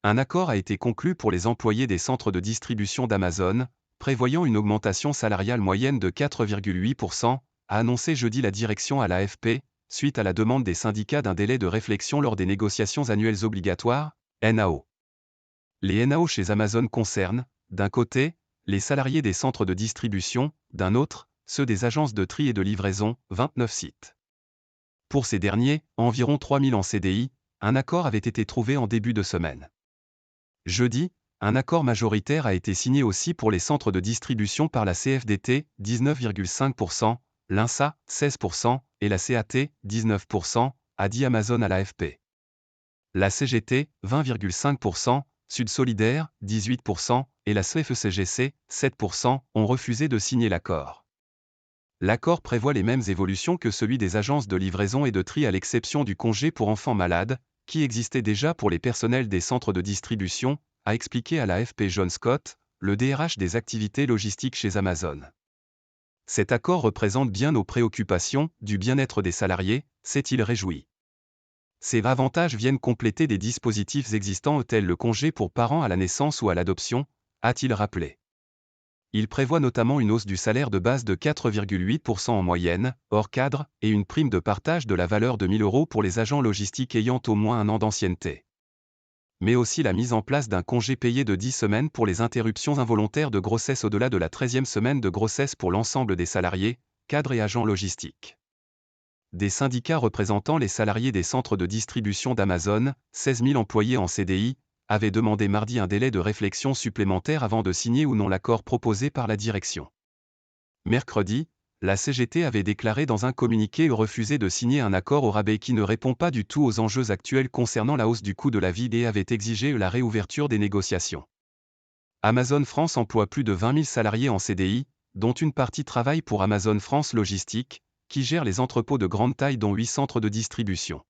Un accord a été conclu pour les employés des centres de distribution d'Amazon, prévoyant une augmentation salariale moyenne de 4,8%, a annoncé jeudi la direction à l'AFP, suite à la demande des syndicats d'un délai de réflexion lors des négociations annuelles obligatoires, NAO. Les NAO chez Amazon concernent, d'un côté, les salariés des centres de distribution, d'un autre, ceux des agences de tri et de livraison, 29 sites. Pour ces derniers, environ 3000 en CDI, un accord avait été trouvé en début de semaine. Jeudi, un accord majoritaire a été signé aussi pour les centres de distribution par la CFDT, 19,5%, l'INSA, 16%, et la CAT, 19%, a dit Amazon à l'AFP. La CGT, 20,5%, Sud Solidaire, 18%, et la CFE-CGC, 7%, ont refusé de signer l'accord. L'accord prévoit les mêmes évolutions que celui des agences de livraison et de tri à l'exception du congé pour enfants malades, qui existait déjà pour les personnels des centres de distribution, a expliqué à l'AFP John Scott, le DRH des activités logistiques chez Amazon. Cet accord représente bien nos préoccupations, du bien-être des salariés, s'est-il réjoui. Ces avantages viennent compléter des dispositifs existants tels le congé pour parents à la naissance ou à l'adoption, a-t-il rappelé. Il prévoit notamment une hausse du salaire de base de 4,8% en moyenne, hors cadre, et une prime de partage de la valeur de 1 000 € pour les agents logistiques ayant au moins un an d'ancienneté. Mais aussi la mise en place d'un congé payé de 10 semaines pour les interruptions involontaires de grossesse au-delà de la 13e semaine de grossesse pour l'ensemble des salariés, cadres et agents logistiques. Des syndicats représentant les salariés des centres de distribution d'Amazon, 16 000 employés en CDI, avaient demandé mardi un délai de réflexion supplémentaire avant de signer ou non l'accord proposé par la direction. Mercredi, la CGT avait déclaré dans un communiqué refuser de signer un accord au rabais qui ne répond pas du tout aux enjeux actuels concernant la hausse du coût de la vie et avait exigé la réouverture des négociations. Amazon France emploie plus de 20 000 salariés en CDI, dont une partie travaille pour Amazon France Logistique, qui gère les entrepôts de grande taille dont 8 centres de distribution.